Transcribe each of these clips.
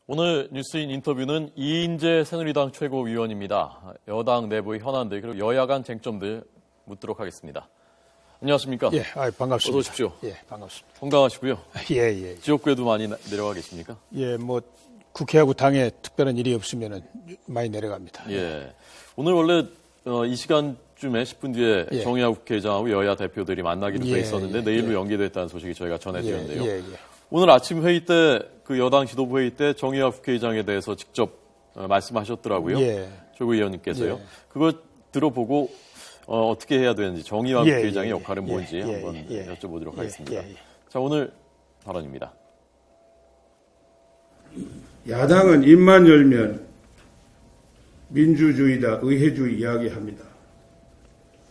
오늘 뉴스인 인터뷰는 이인재 새누리당 최고위원입니다. 여당 내부의 현안들 그리고 여야 간 쟁점들 묻도록 하겠습니다. 안녕하십니까? 예, 반갑습니다. 어서 오십시오. 예, 반갑습니다. 건강하시고요. 예. 지역구에도 많이 내려가 계십니까? 예, 뭐 국회하고 당에 특별한 일이 없으면은 많이 내려갑니다. 예. 오늘 원래 이 시간쯤에 10분 뒤에 예. 정의화 국회의장하고 여야 대표들이 만나기로 돼 있었는데 내일로 연기됐다는 소식이 저희가 전해드렸는데요. 예. 오늘 아침 회의 때 그 여당 지도부 회의 때 정의화 국회의장에 대해서 직접 말씀하셨더라고요. 예. 최고위원님께서요. 예. 그거 들어보고 어떻게 해야 되는지 정의화 국회의장의 역할은 뭔지 한번 여쭤보도록 하겠습니다. 자, 오늘 발언입니다. 야당은 입만 열면 민주주의다, 의회주의 이야기합니다.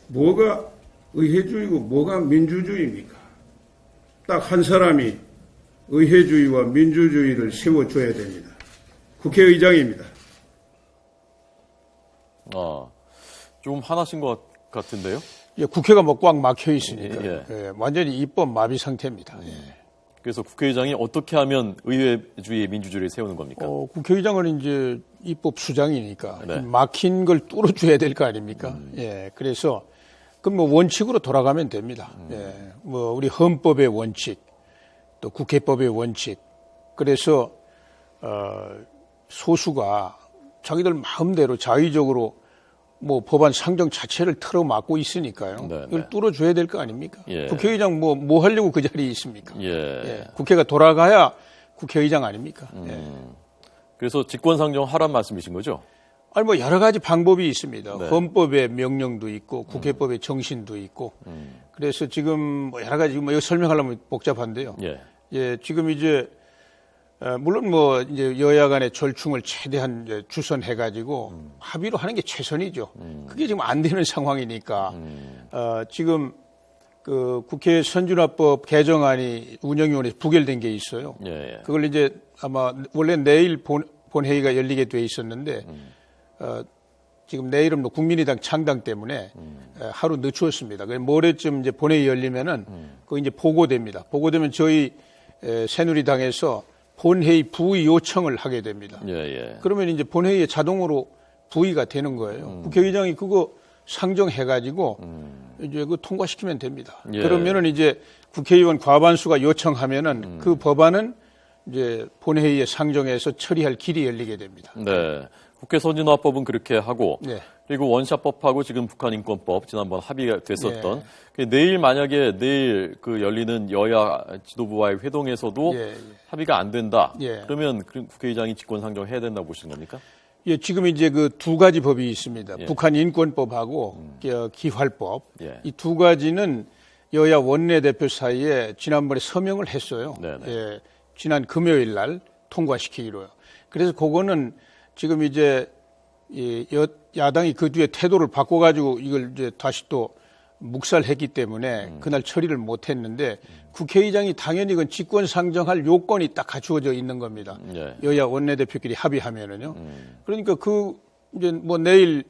뭐가 의회주의고 뭐가 민주주의입니까? 딱 한 사람이 의회주의와 민주주의를 세워줘야 됩니다. 국회의장입니다. 좀 화나신 것 같은데요? 예, 국회가 뭐 꽉 막혀 있으니까 예. 완전히 입법 마비 상태입니다. 그래서 국회의장이 어떻게 하면 의회주의, 민주주의를 세우는 겁니까? 국회의장은 이제 입법 수장이니까 네. 막힌 걸 뚫어줘야 될 거 아닙니까? 예, 그래서 그 뭐 원칙으로 돌아가면 됩니다. 예, 뭐 우리 헌법의 원칙, 또 국회법의 원칙. 그래서 소수가 자기들 마음대로 자의적으로 뭐 법안 상정 자체를 틀어막고 있으니까요. 네. 이걸 뚫어줘야 될 거 아닙니까? 예. 국회의장 뭐 하려고 그 자리에 있습니까? 예. 국회가 돌아가야 국회의장 아닙니까? 그래서 직권상정 하란 말씀이신 거죠? 아니 뭐 여러 가지 방법이 있습니다. 네. 헌법의 명령도 있고 국회법의 정신도 있고. 그래서 지금 뭐 여러 가지 뭐 이거 설명하려면 복잡한데요. 예, 지금 이제 물론 뭐 이제 여야 간의 절충을 최대한 이제 주선해 가지고 합의로 하는 게 최선이죠. 그게 지금 안 되는 상황이니까 지금 그 국회 선진화법 개정안이 운영위원회에서 부결된 게 있어요. 예. 그걸 이제 아마 원래 내일 본회의가 열리게 돼 있었는데 지금 내일은 뭐 국민의당 창당 때문에 하루 늦추었습니다. 그래서 모레쯤 이제 본회의 열리면은 그거 이제 보고됩니다. 보고되면 저희 새누리당에서 본회의 부의 요청을 하게 됩니다. 예. 그러면 이제 본회의에 자동으로 부의가 되는 거예요. 국회의장이 그거 상정해가지고 이제 그 통과시키면 됩니다. 예. 그러면은 이제 국회의원 과반수가 요청하면은 그 법안은 이제 본회의에 상정해서 처리할 길이 열리게 됩니다. 네. 국회 선진화법은 그렇게 하고 그리고 원샷법하고 지금 북한인권법 지난번 합의가 됐었던 내일 만약에 내일 그 열리는 여야 지도부와의 회동에서도 합의가 안 된다. 그러면 국회의장이 직권상정해야 된다고 보시는 겁니까? 예, 지금 이제 그 두 가지 법이 있습니다. 북한인권법하고 기활법. 이 두 가지는 여야 원내대표 사이에 지난번에 서명을 했어요. 예, 지난 금요일 날 통과시키기로요. 그래서 그거는 지금 이제 야당이 그 뒤에 태도를 바꿔가지고 이걸 이제 다시 또 묵살했기 때문에 그날 처리를 못했는데 국회의장이 당연히 그건 직권 상정할 요건이 딱 갖추어져 있는 겁니다. 여야 원내대표끼리 합의하면은요. 그러니까 그 이제 뭐 내일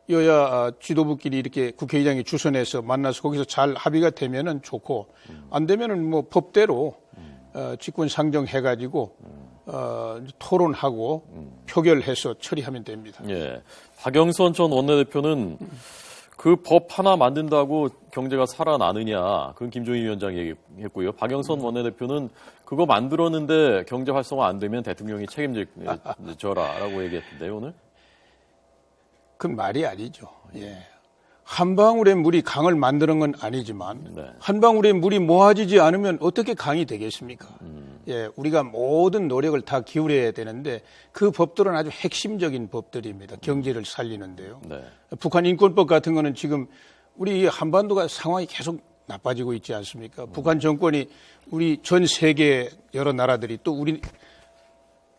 여야 지도부끼리 이렇게 국회의장이 주선해서 만나서 거기서 잘 합의가 되면은 좋고 안 되면은 뭐 법대로 직권 상정해가지고 토론하고 표결해서 처리하면 됩니다. 예. 박영선 전 원내대표는 그 법 하나 만든다고 경제가 살아나느냐, 그건 김종인 위원장이 얘기했고요. 박영선 원내대표는 그거 만들었는데 경제 활성화 안 되면 대통령이 책임져라라고 얘기했던데요, 오늘? 그건 말이 아니죠. 예. 한 방울의 물이 강을 만드는 건 아니지만 한 방울의 물이 모아지지 않으면 어떻게 강이 되겠습니까? 예, 우리가 모든 노력을 다 기울여야 되는데 그 법들은 아주 핵심적인 법들입니다. 경제를 살리는데요. 북한 인권법 같은 거는 지금 우리 한반도가 상황이 계속 나빠지고 있지 않습니까? 북한 정권이 우리 전 세계 여러 나라들이 또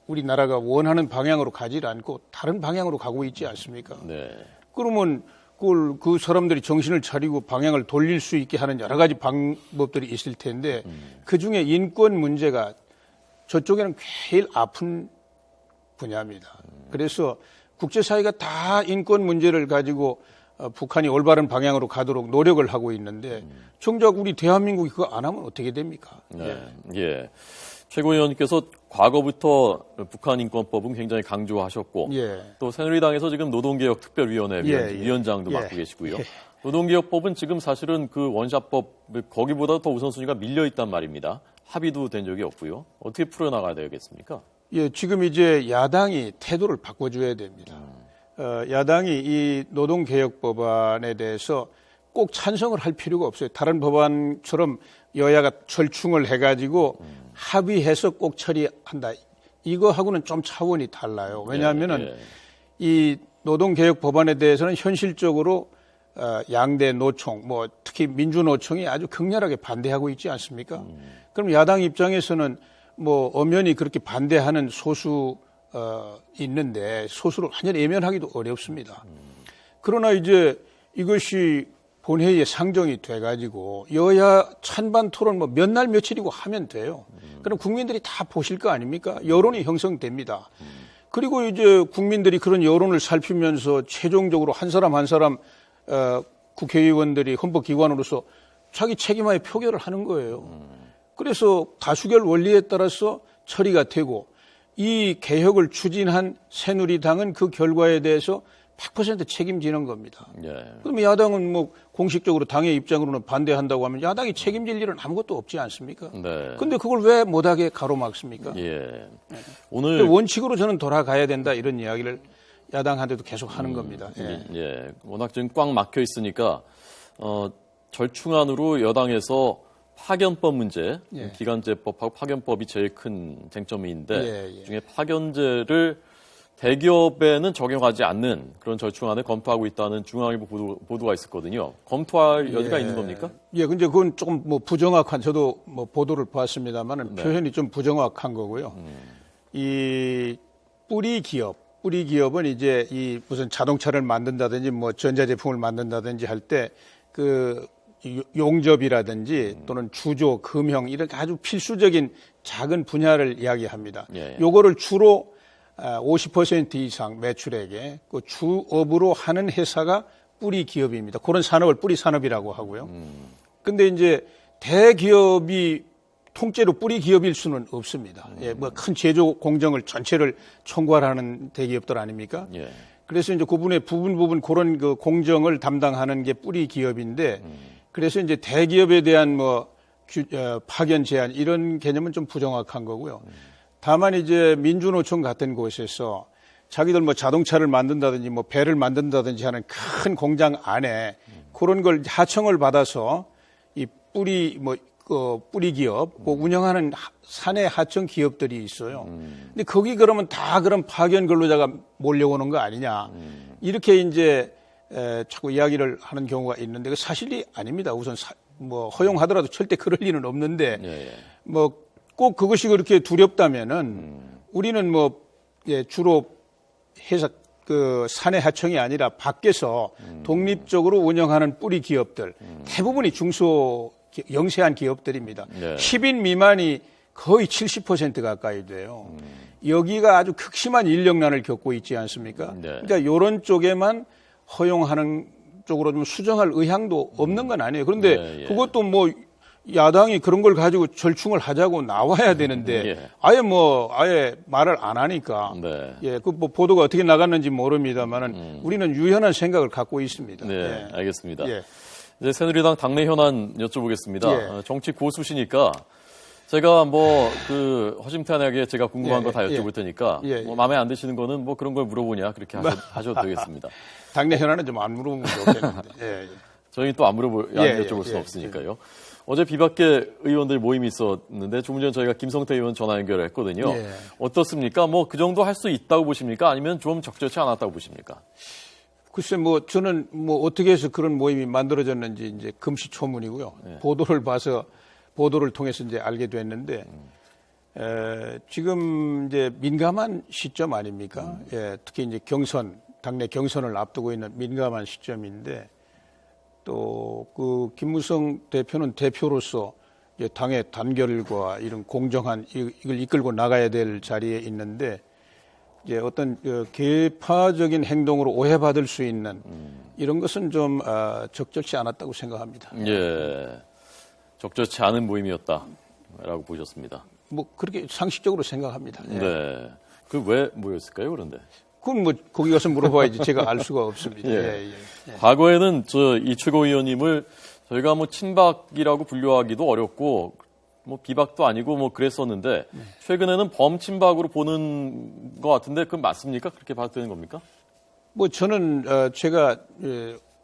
우리나라가 원하는 방향으로 가지 않고 다른 방향으로 가고 있지 않습니까? 그러면 그걸 그 사람들이 정신을 차리고 방향을 돌릴 수 있게 하는 여러 가지 방법들이 있을 텐데 그중에 인권 문제가 저쪽에는 제일 아픈 분야입니다. 그래서 국제사회가 다 인권 문제를 가지고 북한이 올바른 방향으로 가도록 노력을 하고 있는데 정작 우리 대한민국이 그거 안 하면 어떻게 됩니까? 최고위원님께서 과거부터 북한 인권법은 굉장히 강조하셨고 예. 또 새누리당에서 지금 노동개혁 특별위원회 위원장도 맡고 계시고요. 노동개혁법은 지금 사실은 그 원샷법 거기보다 더 우선순위가 밀려 있단 말입니다. 합의도 된 적이 없고요. 어떻게 풀어나가야 되겠습니까? 예, 지금 이제 야당이 태도를 바꿔줘야 됩니다. 야당이 이 노동개혁법안에 대해서 꼭 찬성을 할 필요가 없어요. 다른 법안처럼 여야가 절충을 해가지고 합의해서 꼭 처리한다. 이거하고는 좀 차원이 달라요. 왜냐하면은 이 노동개혁 법안에 대해서는 현실적으로 양대 노총, 뭐 특히 민주노총이 아주 격렬하게 반대하고 있지 않습니까? 그럼 야당 입장에서는 뭐 엄연히 그렇게 반대하는 소수 있는데 소수를 완전히 외면하기도 어렵습니다. 그러나 이제 이것이 본회의에 상정이 돼가지고 여야 찬반 토론 뭐 몇 날 며칠이고 하면 돼요. 그럼 국민들이 다 보실 거 아닙니까? 여론이 형성됩니다. 그리고 이제 국민들이 그런 여론을 살피면서 최종적으로 한 사람 한 사람 국회의원들이 헌법기관으로서 자기 책임하에 표결을 하는 거예요. 그래서 다수결 원리에 따라서 처리가 되고 이 개혁을 추진한 새누리당은 그 결과에 대해서 100% 책임지는 겁니다. 그러면 야당은 뭐 공식적으로 당의 입장으로는 반대한다고 하면 야당이 책임질 일은 아무것도 없지 않습니까? 그런데 그걸 왜 못하게 가로막습니까? 오늘 원칙으로 저는 돌아가야 된다 이런 이야기를 야당한테도 계속 하는 겁니다. 워낙 지금 꽉 막혀 있으니까 절충안으로 여당에서 파견법 문제, 기간제법하고 파견법이 제일 큰 쟁점인데 중에 파견제를 대기업에는 적용하지 않는 그런 절충안을 검토하고 있다는 중앙일보 보도가 있었거든요. 검토할 여지가 있는 겁니까? 근데 그건 조금 뭐 부정확한, 저도 뭐 보도를 봤습니다만은 표현이 좀 부정확한 거고요. 이 뿌리 기업은 이제 이 무슨 자동차를 만든다든지 뭐 전자제품을 만든다든지 할 때 그 용접이라든지 또는 주조, 금형 이런 아주 필수적인 작은 분야를 이야기합니다. 요거를 주로 50% 이상 매출액에 그 주업으로 하는 회사가 뿌리 기업입니다. 그런 산업을 뿌리 산업이라고 하고요. 근데 이제 대기업이 통째로 뿌리 기업일 수는 없습니다. 뭐 큰 제조 공정을 전체를 총괄하는 대기업들 아닙니까? 그래서 이제 그분의 부분 그런 그 공정을 담당하는 게 뿌리 기업인데 그래서 이제 대기업에 대한 뭐 파견 제한 이런 개념은 좀 부정확한 거고요. 다만 이제 민주노총 같은 곳에서 자기들 뭐 자동차를 만든다든지 뭐 배를 만든다든지 하는 큰 공장 안에 그런 걸 하청을 받아서 이 뿌리 기업 운영하는 사내 하청 기업들이 있어요. 근데 거기 그러면 다 그런 파견 근로자가 몰려오는 거 아니냐. 이렇게 이제 자꾸 이야기를 하는 경우가 있는데 그 사실이 아닙니다. 우선 뭐 허용하더라도 절대 그럴 리는 없는데 뭐 꼭 그것이 그렇게 두렵다면은 우리는 뭐 주로 회사 그 사내 하청이 아니라 밖에서 독립적으로 운영하는 뿌리 기업들 대부분이 중소 영세한 기업들입니다. 10인 미만이 거의 70% 가까이 돼요. 여기가 아주 극심한 인력난을 겪고 있지 않습니까? 그러니까 이런 쪽에만 허용하는 쪽으로 좀 수정할 의향도 없는 건 아니에요. 그런데 그것도 뭐 야당이 그런 걸 가지고 절충을 하자고 나와야 되는데 아예 말을 안 하니까 그 뭐 보도가 어떻게 나갔는지 모릅니다만은 우리는 유연한 생각을 갖고 있습니다. 알겠습니다. 이제 새누리당 당내 현안 여쭤보겠습니다. 정치 고수시니까 제가 뭐 그 허심탄회하게 제가 궁금한 거 다 여쭤볼 테니까 뭐 마음에 안 드시는 거는 뭐 그런 걸 물어보냐 그렇게 하셔도 되겠습니다. 당내 현안은 좀 안 물어보면 좋겠는데. 저희 또 안 여쭤볼 수는 없으니까요. 어제 비박계 의원들 모임이 있었는데 조금 전 저희가 김성태 의원 전화 연결했거든요. 어떻습니까? 뭐 그 정도 할 수 있다고 보십니까? 아니면 좀 적절치 않았다고 보십니까? 글쎄 뭐 저는 뭐 어떻게 해서 그런 모임이 만들어졌는지 이제 금시초문이고요. 보도를 통해서 이제 알게 됐는데 지금 이제 민감한 시점 아닙니까? 특히 이제 당내 경선을 앞두고 있는 민감한 시점인데 또 그 김무성 대표는 대표로서 당의 단결과 이런 공정한 이걸 이끌고 나가야 될 자리에 있는데 이제 어떤 개파적인 행동으로 오해받을 수 있는 이런 것은 좀 적절치 않았다고 생각합니다. 적절치 않은 모임이었다라고 보셨습니다. 뭐 그렇게 상식적으로 생각합니다. 예. 네. 그 왜 모였을까요, 그런데? 그건 뭐 거기 가서 물어봐야지 제가 알 수가 없습니다. 예. 예, 예. 과거에는 이 최고위원님을 저희가 뭐 친박이라고 분류하기도 어렵고 뭐 비박도 아니고 뭐 그랬었는데 최근에는 범친박으로 보는 것 같은데 그건 맞습니까? 그렇게 봐도 되는 겁니까? 뭐 저는 제가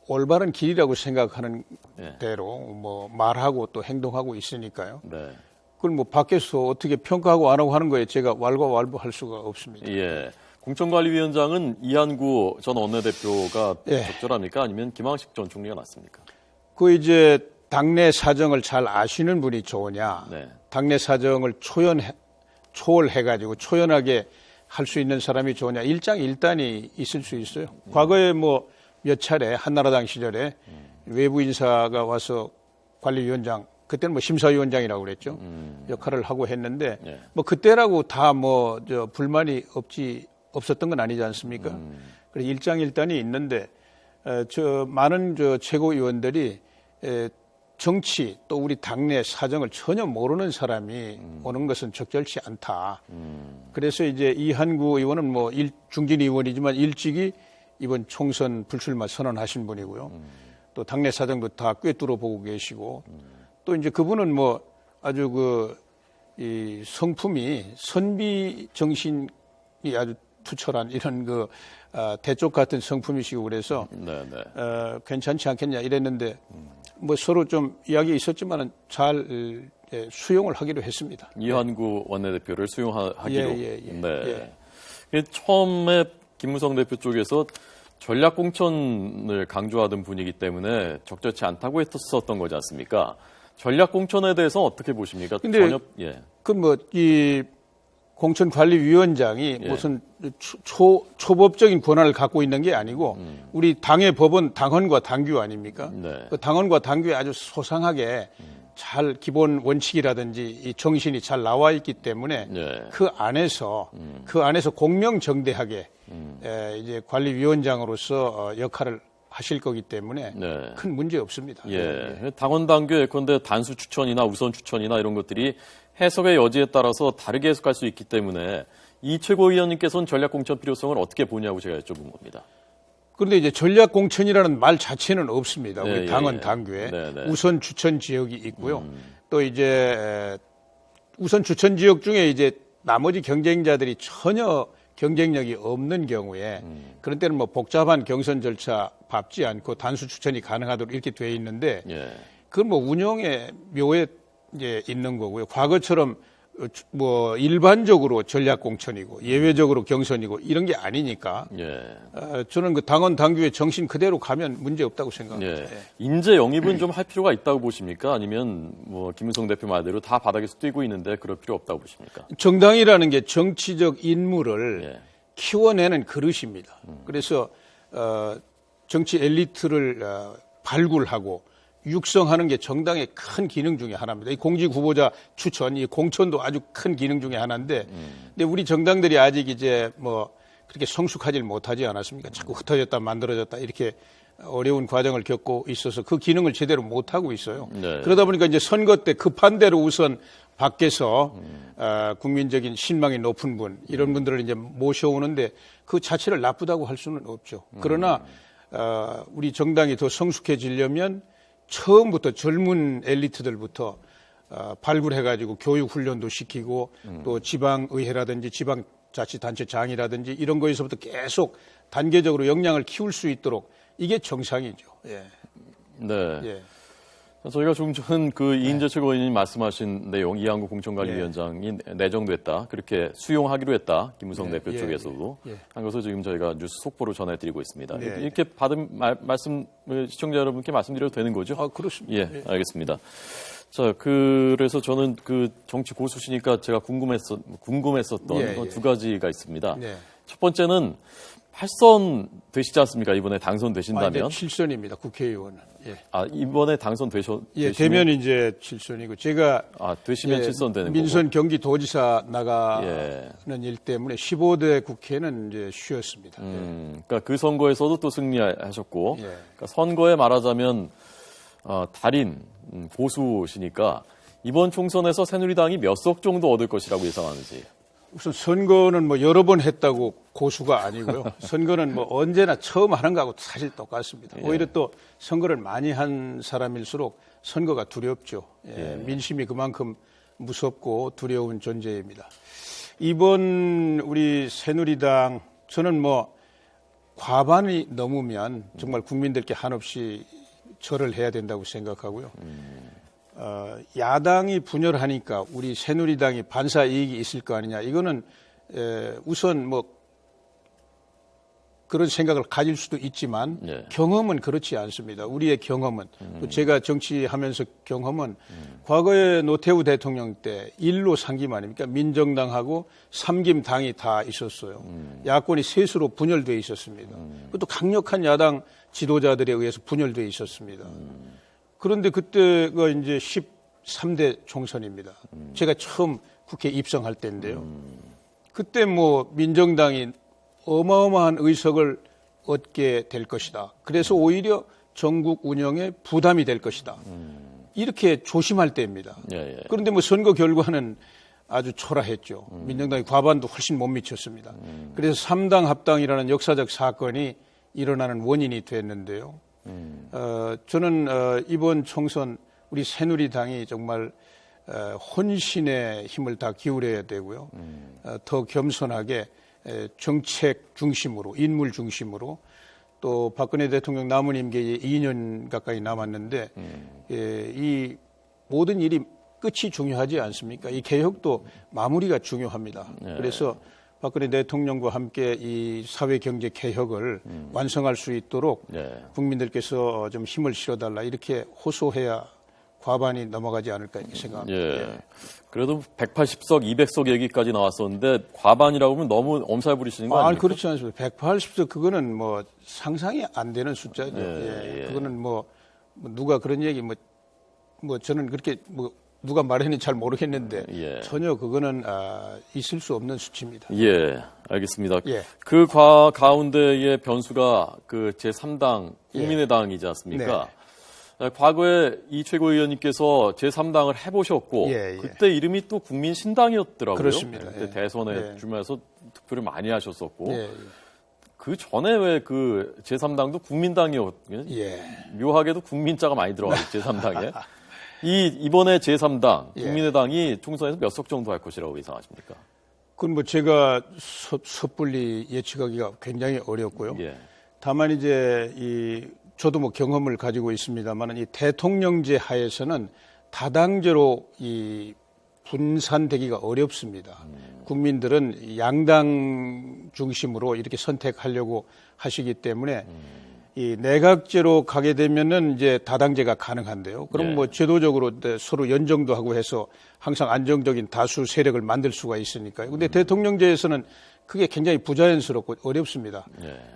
올바른 길이라고 생각하는 예. 대로 뭐 말하고 또 행동하고 있으니까요. 네. 그걸 뭐 밖에서 어떻게 평가하고 안 하고 하는 거에 제가 왈가왈부할 수가 없습니다. 예. 공천관리위원장은 이한구 전 원내대표가 예. 적절합니까? 아니면 김황식 전 총리가 낫습니까? 그 이제 당내 사정을 잘 아시는 분이 좋으냐, 네. 당내 사정을 초월해가지고 초연하게 할 수 있는 사람이 좋으냐, 일장일단이 있을 수 있어요. 과거에 뭐 몇 차례 한나라당 시절에 외부 인사가 와서 관리위원장, 그때는 뭐 심사위원장이라고 그랬죠. 역할을 하고 했는데 네. 뭐 그때라고 다 뭐 불만이 없었던 건 아니지 않습니까? 그래서 일장일단이 있는데 많은 최고위원들이 정치 또 우리 당내 사정을 전혀 모르는 사람이 오는 것은 적절치 않다. 그래서 이제 이한구 의원은 뭐 중진 의원이지만 일찍이 이번 총선 불출마 선언하신 분이고요. 또 당내 사정도 다 꿰뚫어 보고 계시고 또 이제 그분은 뭐 아주 이 성품이 선비 정신이 아주 투철한 이런 대쪽 같은 성품이시고 그래서 괜찮지 않겠냐 이랬는데 뭐 서로 좀 이야기 있었지만은 잘 수용을 하기로 했습니다. 이한구 원내대표를 수용하기로. 예. 처음에 김무성 대표 쪽에서 전략 공천을 강조하던 분이기 때문에 적절치 않다고 했었던 거지 않습니까? 전략 공천에 대해서 어떻게 보십니까? 근데 이 공천관리위원장이 무슨 초법적인 권한을 갖고 있는 게 아니고 우리 당의 법은 당헌과 당규 아닙니까? 네. 그 당헌과 당규에 아주 소상하게 잘 기본 원칙이라든지 이 정신이 잘 나와 있기 때문에 그 안에서 공명정대하게 이제 관리위원장으로서 역할을 하실 거기 때문에 큰 문제 없습니다. 예. 당원 당규 예컨대 단수 추천이나 우선 추천이나 이런 것들이 해석의 여지에 따라서 다르게 해석할 수 있기 때문에 이 최고위원님께서는 전략 공천 필요성을 어떻게 보냐고 제가 여쭤본 겁니다. 그런데 이제 전략 공천이라는 말 자체는 없습니다. 우리 당헌 당규에 우선 추천 지역이 있고요. 또 이제 우선 추천 지역 중에 이제 나머지 경쟁자들이 전혀 경쟁력이 없는 경우에 그런 때는 뭐 복잡한 경선 절차 밟지 않고 단수 추천이 가능하도록 이렇게 돼 있는데 그건 뭐 운영의 묘에 이제 있는 거고요. 과거처럼 뭐 일반적으로 전략 공천이고 예외적으로 경선이고 이런 게 아니니까 저는 그 당헌 당규의 정신 그대로 가면 문제 없다고 생각합니다. 인재 영입은 좀 할 필요가 있다고 보십니까? 아니면 뭐 김무성 대표 말대로 다 바닥에서 뛰고 있는데 그럴 필요 없다고 보십니까? 정당이라는 게 정치적 인물을 키워내는 그릇입니다. 그래서 정치 엘리트를 발굴하고 육성하는 게 정당의 큰 기능 중에 하나입니다. 이 공직 후보자 추천, 이 공천도 아주 큰 기능 중에 하나인데, 근데 우리 정당들이 아직 이제 뭐 그렇게 성숙하지 못하지 않았습니까? 자꾸 흩어졌다 만들어졌다 이렇게 어려운 과정을 겪고 있어서 그 기능을 제대로 못 하고 있어요. 그러다 보니까 이제 선거 때 급한 대로 우선 밖에서 국민적인 신망이 높은 분 이런 분들을 이제 모셔오는데 그 자체를 나쁘다고 할 수는 없죠. 그러나 우리 정당이 더 성숙해지려면 처음부터 젊은 엘리트들부터 발굴해가지고 교육 훈련도 시키고 또 지방의회라든지 지방자치단체장이라든지 이런 거에서부터 계속 단계적으로 역량을 키울 수 있도록 이게 정상이죠. 저희가 조금 전 그 이인재 최고위원님 말씀하신 내용, 이한구 공천관리위원장이 내정됐다, 그렇게 수용하기로 했다, 김무성 대표 쪽에서도 한 것을 지금 저희가 뉴스 속보로 전해드리고 있습니다. 이렇게 받은 말씀 시청자 여러분께 말씀드려도 되는 거죠? 그렇습니다. 알겠습니다. 자, 그래서 저는 그 정치 고수시니까 제가 궁금했었던 두 가지가 있습니다. 첫 번째는 8선 되시지 않습니까? 이번에 당선되신다면. 7선입니다. 국회의원은. 이번에 당선되시면. 되면 이제 7선이고 제가. 되시면 7선 되는 거고. 민선 경기도지사 나가는 일 때문에 15대 국회는 이제 쉬었습니다. 그러니까 그 선거에서도 또 승리하셨고. 그러니까 선거에 말하자면, 달인, 고수시니까 이번 총선에서 새누리당이 몇 석 정도 얻을 것이라고 예상하는지. 우선 선거는 뭐 여러 번 했다고 고수가 아니고요. 선거는 뭐 언제나 처음 하는 거하고 사실 똑같습니다. 오히려 또 선거를 많이 한 사람일수록 선거가 두렵죠. 민심이 그만큼 무섭고 두려운 존재입니다. 이번 우리 새누리당 저는 뭐 과반이 넘으면 정말 국민들께 한없이 절을 해야 된다고 생각하고요. 야당이 분열하니까 우리 새누리당이 반사 이익이 있을 거 아니냐. 이거는 우선 뭐 그런 생각을 가질 수도 있지만 경험은 그렇지 않습니다. 우리의 경험은 또 제가 정치하면서 경험은 과거에 노태우 대통령 때 1로 3김 아닙니까? 민정당하고 3김 당이 다 있었어요. 야권이 셋으로 분열되어 있었습니다. 그것도 강력한 야당 지도자들에 의해서 분열되어 있었습니다. 그런데 그때가 이제 13대 총선입니다. 제가 처음 국회에 입성할 때인데요. 그때 뭐 민정당이 어마어마한 의석을 얻게 될 것이다. 그래서 오히려 전국 운영에 부담이 될 것이다. 이렇게 조심할 때입니다. 그런데 뭐 선거 결과는 아주 초라했죠. 민정당이 과반도 훨씬 못 미쳤습니다. 그래서 3당 합당이라는 역사적 사건이 일어나는 원인이 됐는데요. 저는 이번 총선 우리 새누리당이 정말 혼신의 힘을 다 기울여야 되고요. 더 겸손하게 정책 중심으로, 인물 중심으로 또 박근혜 대통령 남은 임기에 2년 가까이 남았는데 이 모든 일이 끝이 중요하지 않습니까? 이 개혁도 마무리가 중요합니다. 그래서 박근혜 대통령과 함께 이 사회 경제 개혁을 완성할 수 있도록 국민들께서 좀 힘을 실어달라 이렇게 호소해야 과반이 넘어가지 않을까 이렇게 생각합니다. 그래도 180석, 200석 얘기까지 나왔었는데 과반이라고 하면 너무 엄살 부리시는 거 아닙니까? 그렇지 않습니다. 180석 그거는 뭐 상상이 안 되는 숫자죠. 그거는 뭐 누가 그런 얘기 뭐 저는 그렇게 뭐 누가 말했는지 잘 모르겠는데 전혀 그거는 있을 수 없는 수치입니다. 알겠습니다. 그 가운데의 변수가 그 제3당 국민의당이지 않습니까? 과거에 이 최고위원님께서 제3당을 해보셨고 그때 이름이 또 국민신당이었더라고요. 그렇습니다. 그때 대선에 주면서 득표를 많이 하셨었고 그 전에 왜 그 제3당도 국민당이었거든요. 묘하게도 국민자가 많이 들어가요. 제3당에. 이번에 제3당 국민의당이 총선에서 몇 석 정도 할 것이라고 예상하십니까? 그건 뭐 제가 섣불리 예측하기가 굉장히 어렵고요. 다만 이제 저도 뭐 경험을 가지고 있습니다만 이 대통령제 하에서는 다당제로 이 분산되기가 어렵습니다. 국민들은 양당 중심으로 이렇게 선택하려고 하시기 때문에 이 내각제로 가게 되면은 이제 다당제가 가능한데요. 그럼 뭐 제도적으로 서로 연정도 하고 해서 항상 안정적인 다수 세력을 만들 수가 있으니까요. 근데 대통령제에서는 그게 굉장히 부자연스럽고 어렵습니다.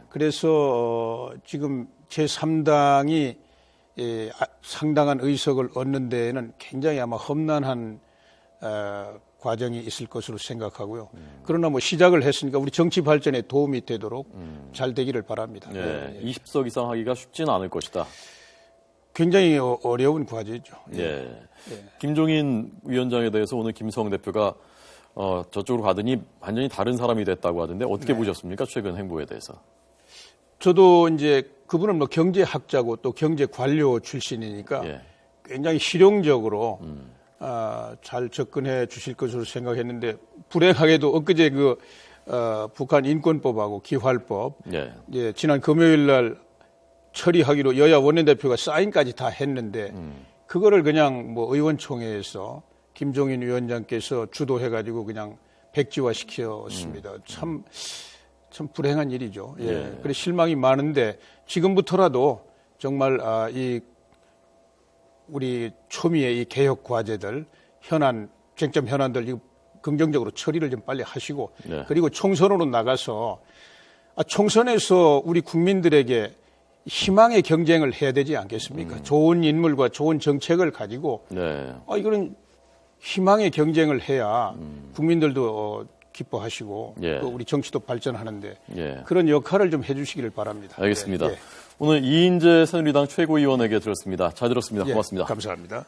그래서 지금 제3당이 상당한 의석을 얻는 데에는 굉장히 아마 험난한 과정이 있을 것으로 생각하고요. 그러나 뭐 시작을 했으니까 우리 정치 발전에 도움이 되도록 잘 되기를 바랍니다. 20석 이상 하기가 쉽지는 않을 것이다. 굉장히 어려운 과제죠. 김종인 위원장에 대해서 오늘 김성 대표가 저쪽으로 가더니 완전히 다른 사람이 됐다고 하던데 어떻게 보셨습니까? 최근 행보에 대해서. 저도 이제 그분은 뭐 경제학자고 또 경제 관료 출신이니까 굉장히 실용적으로 잘 접근해 주실 것으로 생각했는데 불행하게도 엊그제 북한 인권법하고 기활법 지난 금요일 날 처리하기로 여야 원내대표가 사인까지 다 했는데 그거를 그냥 뭐 의원총회에서 김종인 위원장께서 주도해가지고 그냥 백지화 시켰습니다. 참 불행한 일이죠. 그래 실망이 많은데 지금부터라도 정말 우리 초미의 이 개혁 과제들 쟁점 현안들 이거 긍정적으로 처리를 좀 빨리 하시고 그리고 총선으로 나가서 총선에서 우리 국민들에게 희망의 경쟁을 해야 되지 않겠습니까? 좋은 인물과 좋은 정책을 가지고 이거는 희망의 경쟁을 해야 국민들도 기뻐하시고 또 우리 정치도 발전하는데 그런 역할을 좀 해주시기를 바랍니다. 알겠습니다. 오늘 이인재 새누리당 최고위원에게 들었습니다. 잘 들었습니다. 고맙습니다. 감사합니다.